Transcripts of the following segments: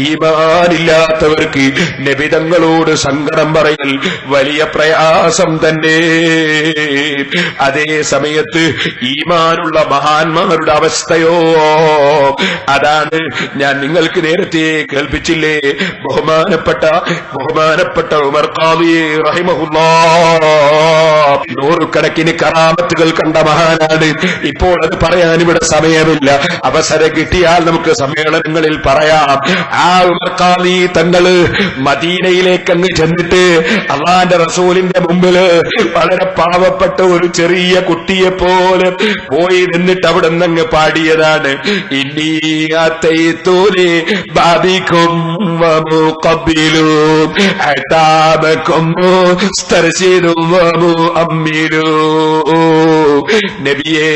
ഈമാനില്ലാത്തവർക്ക് നബിതങ്ങളോട് സങ്കടം പറയൽ വലിയ പ്രയാസം തന്നെ. അതേ സമയത്ത് ഈമാനുള്ള മഹാന്മാരുടെ അവസ്ഥയോ അതാണ് ഞാൻ നിങ്ങൾക്ക് നേരത്തെ കേൾപ്പിച്ചില്ലേ, ബഹുമാനപ്പെട്ട ഉമർ ഖാദി റഹിമഹുല്ലാഹ് നൂറുകണക്കിന് കറാമത്തുകൾ കണ്ട മഹാനാണ്. ഇപ്പോൾ അത് പറയാൻ ഇവിടെ സമയമില്ല, അവസരം കിട്ടിയാൽ നമുക്ക് സമ്മേളനങ്ങളിൽ പറയാം. ആ ഉമർ ഖാദി തങ്ങള് മദീനയിലേക്ക് അങ്ങ് ചെന്നിട്ട് അള്ളാന്റെ റസൂലിന്റെ മുമ്പില് വളരെ പാവപ്പെട്ട ഒരു ചെറിയ കുട്ടിയെ പോലെ പോയി നിന്നിട്ട് അവിടെ നിന്നങ്ങ് പാടിയതാണ്, ഇന്നീ അത്തൈതൂനി ബാബികും വമുഖബ്ബിലു അതാബകും മുസ്തർശിദു വമുഅമ്മിലു. നബിയേ,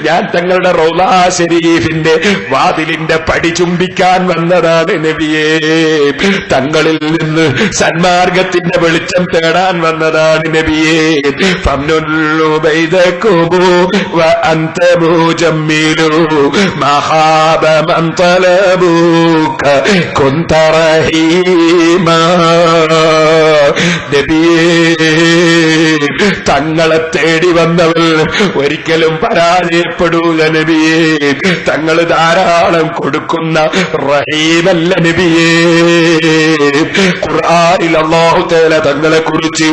ഞാൻ തങ്ങളുടെ റൗളാ ശരീഫിന്റെ വാതിലിന്റെ പടി ചുംബിക്കാൻ വന്നതാണ് നബിയേ, തങ്ങളിൽ നിന്ന് സന്മാർഗത്തിന്റെ വെളിച്ചം തേടാൻ വന്നതാണ് നബിയേ. ഫംനുല്ലു ബൈദകുമു വഅൻത മുജമ്മിലു മഹാബ മൻ തലബുക കുൻത റഹീമാ. നബിയേ, തങ്ങളെ തേടി വന്നവർ ഒരിക്കലും പരാജയപ്പെടൂല നബിയേ, തങ്ങൾ ധാരാളം കൊടുക്കുന്ന റഹീമല്ല നബിയേ. ഖുർആനിൽ അല്ലാഹു തആല തങ്ങളെ കുറിച്ച്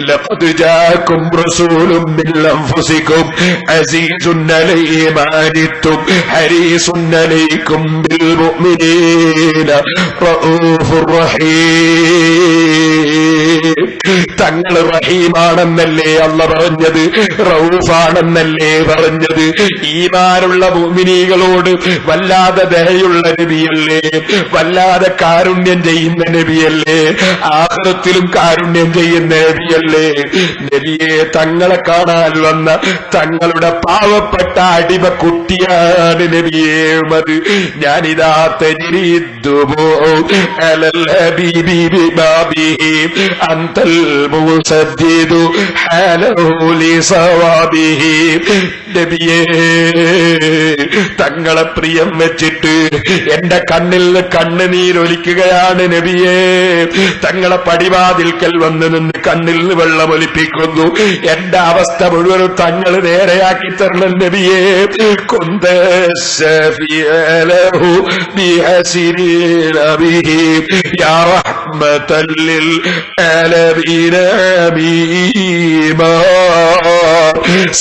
ലഖദ് ജാഅകും റസൂലും മിൻ അൻഫുസികും അസീസുൻ അലൈഹി മാ അനിത്തും ഹരീസുൻ അലൈക്കും ബിൽ മുഅ്മിനീന റഊഫുർ റഹീം. തങ്ങൾ റഹീമാണെന്നല്ലേ അല്ല പറഞ്ഞത്, റഊഫാണെന്നല്ലേ പറഞ്ഞത്. ഈമാനുള്ള മുഅ്മിനീകളോട് വല്ലാതെ ദയയുള്ള നബിയല്ലേ, വല്ലാതെ കാരുണ്യം ചെയ്യുന്ന നബിയല്ലേ, ആഖിറത്തിലും കാരുണ്യം ചെയ്യുന്ന നബിയല്ലേ. നബിയെ, തങ്ങളെ കാണാൻ വന്ന തങ്ങളുടെ പാവപ്പെട്ട അടിമ കുട്ടിയാണ് നബിയെ മത്. ഞാനിതാ തജ്രിദുബു അലൽ ഹബീബി ബിബാബിഹി അൻതൽ മുസദ്ദിദു ഹലഹു ലിസവാബിഹി. നബിയേ, തങ്ങളെ പ്രിയം വെച്ചിട്ട് എന്റെ കണ്ണിൽ കണ്ണുനീരൊലിക്കുകയാണ് നബിയേ. തങ്ങളെ പടിവാതിൽക്കൽ വന്ന് നിന്ന് കണ്ണിൽ നിന്ന് വെള്ളമൊലിപ്പിക്കുന്നു. എന്റെ അവസ്ഥ മുഴുവനും തങ്ങൾ നേരെയാക്കി തരണം നബിയേ. കുന്ത ശഫീഅലഹു ബിഹസിരിന ബിഹി യാ റഹ്മതൽ ലിൽ ആലമീന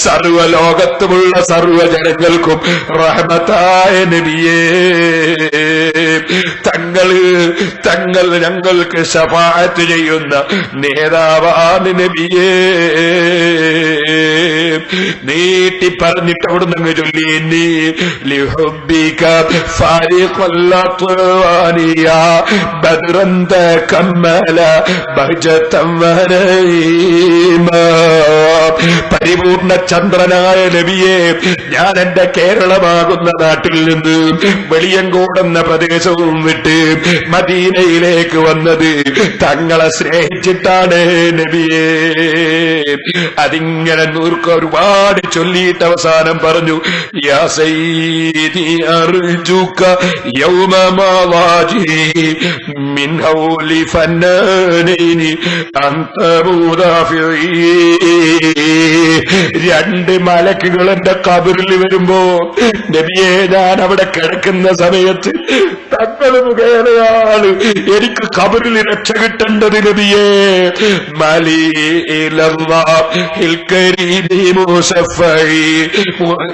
സർവലോകത്തുമുള്ള സർവജനങ്ങൾക്കും റഹ്മത്തായ നബിയേ, തങ്ങൾ ഞങ്ങൾക്ക് ശഫാഅത്ത് ചെയ്യുന്ന നേതാവാണ് നബിയേ. നീട്ടി പറഞ്ഞിട്ട് അവിടുന്ന് അങ്ങ് ചൊല്ലി, നീ ലിഹുബ്ബിക ഫാരിഖല്ലത്വാനിയ ബദ്റൻ തകമ്മല ബഹജതൻ വനീമ. പരിപൂർണ ചന്ദ്രനായ നബിയെ, ഞാൻ എന്റെ കേരളമാകുന്ന നാട്ടിൽ നിന്ന് വെളിയങ്കോടെന്ന പ്രദേശവും വിട്ട് മദീനയിലേക്ക് വന്നത് തങ്ങളെ സ്നേഹിച്ചിട്ടാണ് നബിയെ. അതിങ്ങനെ ഒരുപാട് ചൊല്ലിയിട്ട് അവസാനം പറഞ്ഞു, യാ സയ്യിദി അർജുക യൗമ മവാജി മിൻ ഹൗലി ഫന്നനൈനി അൻത മുദാഫിഈ. രണ്ട് മലക്കുകൾ എന്റെ ഖബറിൽ വരുമ്പോ നബിയെ, ഞാൻ അവിടെ കിടക്കുന്ന സമയത്ത് തങ്ങൾ മുഖേനയാണ് എനിക്ക് ഖബറിൽ രക്ഷ കിട്ടേണ്ടത് നബിയെ. മലീലല്ലാഹിൽ കരീമി മുശഫഈ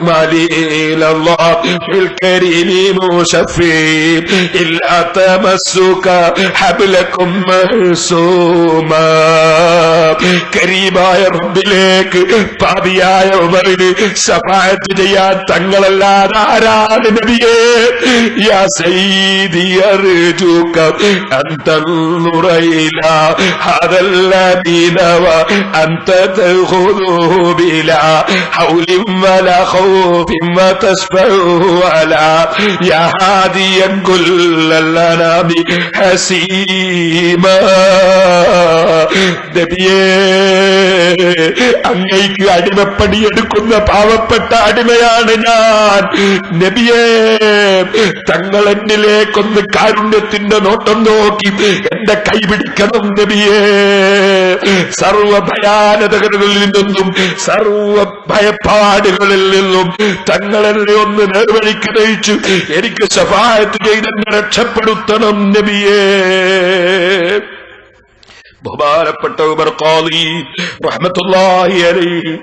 മലീലല്ലാഹിൽ കരീമി മുശഫഈ ഇല്ലാ തമസ്സുക ഹബ്ലകും മഹ്സൂമാ. കരീമായ റബ്ബിലേക്ക് പാപിയായ ഉമറിന് ശഫാഅത്ത് ചെയ്യാൻ തങ്ങളല്ലാതെ ആരാണ് നബിയെ? യാ സയ്യിദി അർജുക അൻ തൻദുറ ഇലാ ഹദൽ ലദീന അൻത തഖുദുഹു ബിലാ ഹൗലിൻ വലാ ഖൗഫിൻ വതസ്ബഹു അലാ യാ ഹാദിയൻ കുല്ലൽ അനാമി ഹസീമാ. നബിയേ, അങ്ങേക്ക് അടിമപ്പണിയെടുക്കുന്ന പാവപ്പെട്ട അടിമയാണ് ഞാൻ നബിയേ. തങ്ങൾ എന്നിലേക്കൊന്ന് കാരുണ്യത്തിന്റെ നോട്ടം നോക്കി എന്റെ കൈപിടിക്കണം നബിയേ. സർവ ഭയാനതകളിൽ നിന്നും സർവ ഭയപ്പാടുകളിൽ നിന്നും തങ്ങളെന്നെ ഒന്ന് നേർവഴിക്ക് നയിച്ചു എനിക്ക് ശഫാഅത്ത് ചെയ്തെന്നെ രക്ഷപ്പെടുത്തണം നബിയേ. ബഹുമാനപ്പെട്ട ഉമർ ഖാദി റഹ്മത്തുള്ളാഹി അലൈഹി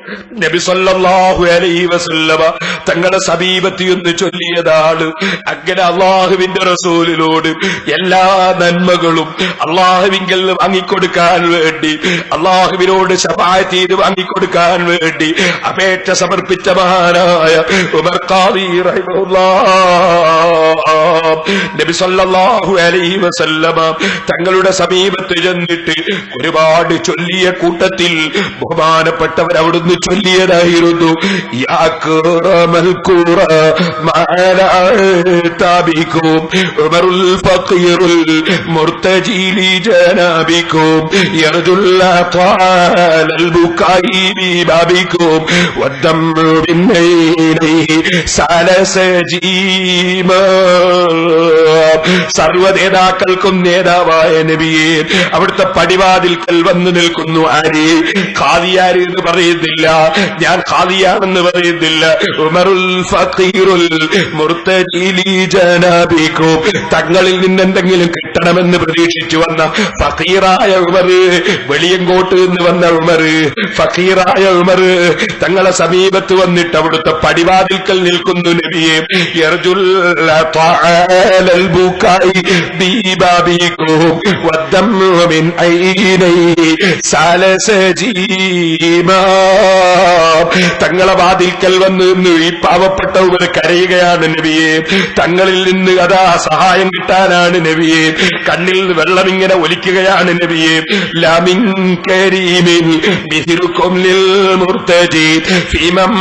നബി സല്ലല്ലാഹു അലൈഹി വസല്ലമ തങ്ങളുടെ സമീപത്ത് എന്ന് ചൊല്ലിയതാണ്. അങ്ങനെ അള്ളാഹുവിന്റെ റസൂലിനോട് എല്ലാ നന്മകളും അള്ളാഹുവിങ്കൽ വാങ്ങിക്കൊടുക്കാൻ വേണ്ടി, അള്ളാഹുവിനോട് ശഫാഅത്ത് ചെയ്ത് വാങ്ങിക്കൊടുക്കാൻ വേണ്ടി അപേക്ഷ സമർപ്പിച്ച മഹാനായ ഉമർ ഖാദി റഹിമഹുല്ലാഹ് നബി സല്ലല്ലാഹു അലൈഹി വസല്ലമ തങ്ങളുടെ സമീപത്ത് ചെന്നിട്ട് ഒരുപാട് ചൊല്ലിയ കൂട്ടത്തിൽ ബഹുമാനപ്പെട്ടവർ അവിടുന്ന് ചൊല്ലിയതായിരുന്നു യാ കറമൽ ഖുറാബിക്കും ഉമറുൽ ഫഖീറുൽ മുർതജിലി ജനാബിക്കും യർജുൽ ഖാലൽ ബുകായി ബിബാബിക്കും വദ്ദമു ബിന്നൈനി സലസജീമ. സർവ്വനേതാക്കൾക്കും നേതാവായ നബിയെ അവിടുത്തെ പടിവാതിൽക്കൽ വന്നു നിൽക്കുന്നു. ആര്? ഖാദിയാര് എന്ന് പറയുന്നില്ല, ഞാൻ ഖാദിയാണെന്ന് പറയുന്നില്ല. ഉമറുൽ ഫഖീറുൽ മുർതജിലി ജനാബിക്കും തങ്ങളിൽ നിന്ന് എന്തെങ്കിലും കിട്ടണമെന്ന് പ്രതീക്ഷിച്ചു വന്ന ഫഖീറായ ഉമർ, വെളിയങ്കോട്ട് നിന്ന് വന്ന ഉമർ, ഫഖീറായ ഉമർ തങ്ങളെ സമീപത്ത് വന്നിട്ട് അവിടുത്തെ പടിവാതിൽക്കൽ നിൽക്കുന്നു. നബിയെ യർജുൽ ഖാലൽ ബുകായി ബിബാബിക്കും വദ്ദമു മിൻ തങ്ങളെ വാതിൽക്കൽ വന്ന് ഈ പാവപ്പെട്ട ഉമർ കരയുകയാണ് നബിയെ. തങ്ങളിൽ നിന്ന് അതാ സഹായം കിട്ടാനാണ് നബിയെ. കണ്ണിൽ വെള്ളം ഇങ്ങനെ ഒലിക്കുകയാണ് നബിയെ. ലാമിൻ കരീമിൻ ബിഹിറുകും ലിൽ മുർതജി ഫീമൻ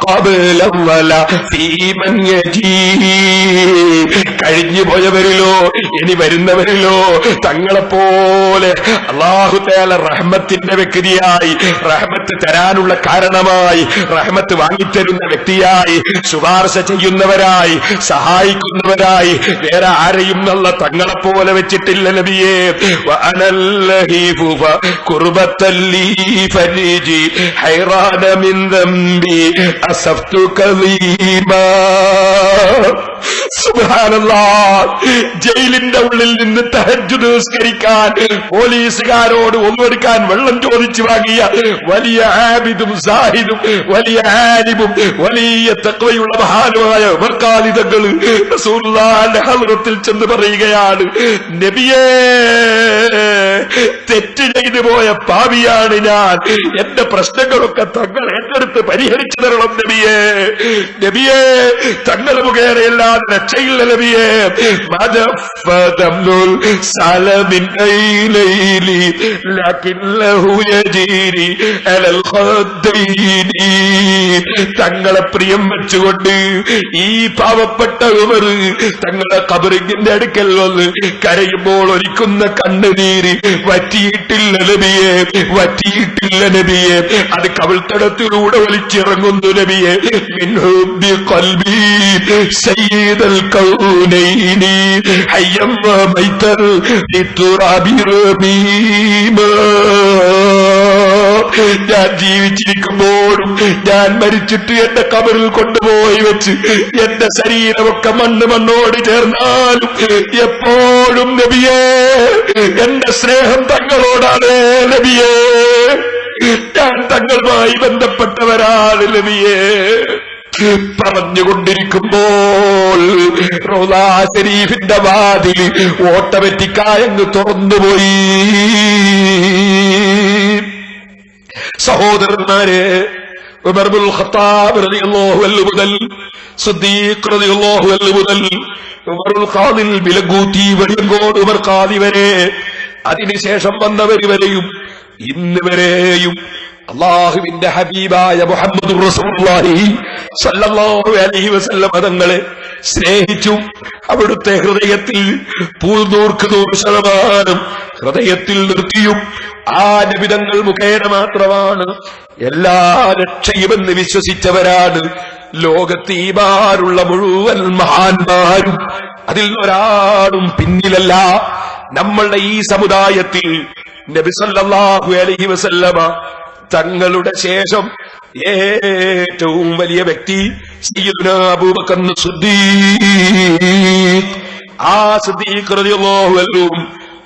ഖബല വല ഫീമൻ യജീ. കഴിഞ്ഞു പോയവരിലോ ഇനി വരുന്നവരിലോ തങ്ങളെപ്പോലെ അല്ലാഹു തആല റഹ്മത്തിന്റെ വ്യക്തിയായി, റഹ്മത്ത് തരാനുള്ള കാരണമായി, റഹ്മത്ത് വാങ്ങിത്തരുന്ന വ്യക്തിയായി, ശുപാർശ ചെയ്യുന്നവരായി, സഹായിക്കുന്നവരായി വേറെ ആരെയും നല്ല തങ്ങളെപ്പോലെ വെച്ചിട്ടില്ല നബിയെ. വഅനല്ലഹീഫു ഖുർബത്തല്ലി ഫരിജി ഹൈറാന മിൻ ദംബി അസഫ്തു കലീമാ. സുബ്ഹാനല്ലാഹ്. ജയിലിന്റെ ഉള്ളിൽ നിന്ന് തഹജ്ജുദ് നിസ്കരിക്കാൻ പോലീസുകാരോട് ഒന്നെടുക്കാൻ വെള്ളം ചോദിച്ചു വാങ്ങിയ വലിയ ആബിദും സാഹിദും വലിയ ആലിമും വലിയ തഖ്വയുള്ള മഹാനുമായ ഉമർ ഖാദി തങ്ങൾ റസൂലുള്ളാഹിന്റെ ഹദ്റത്തിൽ ചെന്ന് പറയുകയാണ്, നബിയേ തെറ്റ് ചെയ്തു പോയ പാപിയാണ് ഞാൻ. എന്റെ പ്രശ്നങ്ങളൊക്കെ തങ്ങൾ ഏറ്റെടുത്ത് പരിഹരിച്ചു തരണം നബിയേ. നബിയേ തങ്ങൾ മുഖേനയല്ലാതെ രക്ഷയില്ല നബിയേ. മദഫദംനുൽ സലമിൻ ഐലൈലി ലകിന്നഹു യജീരി അലൽ ഖദ്ദൈനി. തങ്ങളെ പ്രിയം വെച്ചുകൊണ്ട് ഈ പാവപ്പെട്ട ഉമർ തങ്ങളെ ഖബറിന്റെ അടുക്കൽ വന്ന് കരയുമ്പോൾ ഒലിക്കുന്ന കണ്ണുനീര് വറ്റിയിട്ടില്ല നബിയെ, വറ്റിയിട്ടില്ല നബിയെ. അത് കവിൾത്തടത്തിലൂടെ ഒലിച്ചിറങ്ങുന്നു നബിയെ. മിൻ ഹുബ്ബി ഖൽബി സയ്യിദൽ കൗനൈനി ഹയ്യം വമൈതൻ ലിതുറാബി റമീമാ. ഞാൻ ജീവിച്ചിരിക്കുമ്പോഴും ഞാൻ മരിച്ചിട്ട് എന്റെ കബറിൽ കൊണ്ടുപോയി വെച്ച് എന്റെ ശരീരമൊക്കെ മണ്ണോട് ചേർന്നാലും എപ്പോഴും നബിയേ എന്റെ സ്നേഹം തങ്ങളോടാണ് നബിയേ. ഞാൻ തങ്ങളുമായി ബന്ധപ്പെട്ടവരാണ് നബിയേ. പറഞ്ഞുകൊണ്ടിരിക്കുമ്പോൾ റൗളാ ശരീഫിന്റെ വാതിൽ ഓട്ടോമാറ്റിക്കായങ്ങ് തുറന്നുപോയി. സഹോദരന്മാരെ, ഉമർ ഇബ്നുൽ ഖത്താബ് റളിയല്ലാഹു അൻഹു മുതൽ സിദ്ദീഖ് റളിയല്ലാഹു അൻഹു മുതൽ ഉമറുൽ ഖാദിൽ ബിലഗൂത്തി വെളിയങ്കോട് ഉമർ ഖാദി വരെ, അതിനുശേഷം വന്നവർ വരെയും ഇന്ന് വരെയും അല്ലാഹുവിന്റെ ഹബീബായ മുഹമ്മദുർ റസൂലുള്ളാഹി സ്വല്ലല്ലാഹു അലൈഹി വസല്ലം തങ്ങളെ സ്നേഹിച്ചു. അവിടുത്തെ ഹൃദയത്തിൽ 100% ഹൃദയത്തിൽ നിർത്തിയും ആ നബിതങ്ങൾ മുഖേന മാത്രമാണ് എല്ലാ രക്ഷയുമെന്ന് വിശ്വസിച്ചവരാണ് ലോകത്ത് ഈമാനുള്ള മുഴുവൻ മഹാന്മാരും. അതിൽ ഒരാളും പിന്നിലല്ല. നമ്മളുടെ ഈ സമുദായത്തിൽ നബി സല്ലല്ലാഹു അലൈഹി വസല്ലമ തങ്ങളുടെ ശേഷം ഏറ്റവും വലിയ വ്യക്തി സയ്യിദുനാ അബൂബക്കർ സിദ്ദീഖ്. ആ സിദ്ദീഖ് റളിയല്ലാഹു അൻഹു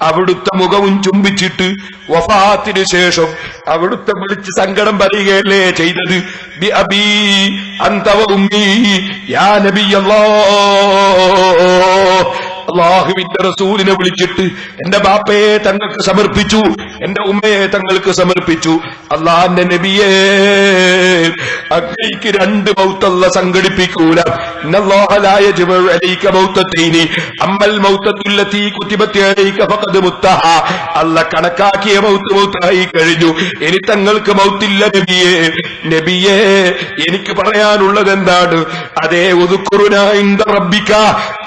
അവിടുത്തെ മുഖവും ചുംബിച്ചിട്ട് വഫാത്തിന് ശേഷം അവിടുത്തെ വിളിച്ച് സങ്കടം പറയുകയല്ലേ ചെയ്തത്? ബി അബീ അൻത വ ഉമ്മീ യാ നബിയല്ലാഹ്. അല്ലാഹുവിന്റെ റസൂലിനെ വിളിച്ചിട്ട് എന്റെ ബാപ്പയെ തങ്ങൾക്ക് സമർപ്പിച്ചു, എന്റെ ഉമ്മയെ തങ്ങൾക്ക് സമർപ്പിച്ചു. അല്ലാഹുവിന്റെ നബിയേ, അങ്ങേക്ക് രണ്ട് മൗത്തല്ല സംഘടിപ്പിക്കൂല. ഇന്നല്ലാഹ ലാ യജ്മഉ അലൈക മൗതതൈനി അമ്മൽ മൗതത്തുല്ലതീ കുതിബത് അലൈക ഫഖദ് മുത്തഹാ. അല്ലാഹ് കണക്കാക്കിയ മൗത്തായി കഴിഞ്ഞു. ഇനി തങ്ങൾക്ക് മൗത്തില്ല നബിയേ. നബിയേ, എനിക്ക് പറയാനുള്ളത് എന്താണ്? അതേ ഉദ്കുറുനാ ഇൻദ റബ്ബിക,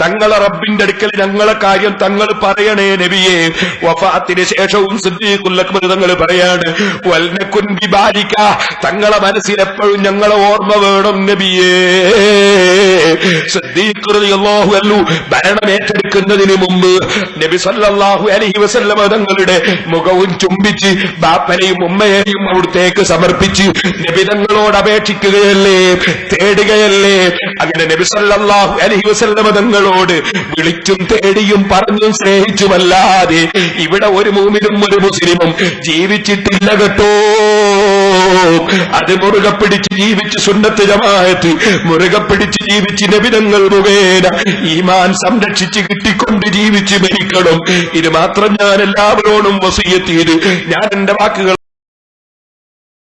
തങ്ങളെ റബ്ബിന്റെ അടുക്കൽ ഞങ്ങളെ കാര്യം തങ്ങൾ പറയണേ നബിയേ. വഫാത്തിന് ശേഷവും സിദ്ദീഖുൽ അക്ബർ തങ്ങൾ പറയാണ് വൽനകുൻ ബിബാരിക, തങ്ങളെ മനസ്സിൽ എപ്പോഴും ഞങ്ങളെ ഓർമ്മ വേണം നബിയേ. സിദ്ദീഖ് റളിയല്ലാഹു അൻഹു ഭരണം ഏറ്റെടുക്കുന്നതിന് മുമ്പ് നബി സല്ലല്ലാഹു അലൈഹി വസല്ലമ തങ്ങളുടെ മുഖവും ചുംബിച്ച് ബാപ്പനെയും ഉമ്മയെയും അവിടത്തേക്ക് സമർപ്പിച്ച് നബി തങ്ങളോട് അപേക്ഷിക്കുകയല്ലേ, തേടുകയല്ലേ. അങ്ങനെ നബി സല്ലല്ലാഹു അലൈഹി വസല്ലമ തങ്ങളോട് വിളിച്ചും തേടിയും പറഞ്ഞും സ്നേഹിച്ചുമല്ലാതെ ഇവിടെ ഒരു മുഅ്മിനും ഒരു മുസ്ലിമും ജീവിച്ചിട്ടില്ല കേട്ടോ. അത് മുറുകെ പിടിച്ച് ജീവിച്ച് സുന്നത്ത് ജമാഅത്ത് മുറുകെ പിടിച്ച് ജീവിച്ച് നബിതങ്ങൾ മുഖേന ഈമാൻ സംരക്ഷിച്ച് കിട്ടിക്കൊണ്ട് ജീവിച്ച് മരിക്കണം. ഇത് മാത്രം ഞാൻ എല്ലാവരോടും വസിയത്ത് ചെയ്ത് ഞാൻ എന്റെ വാക്കുകൾ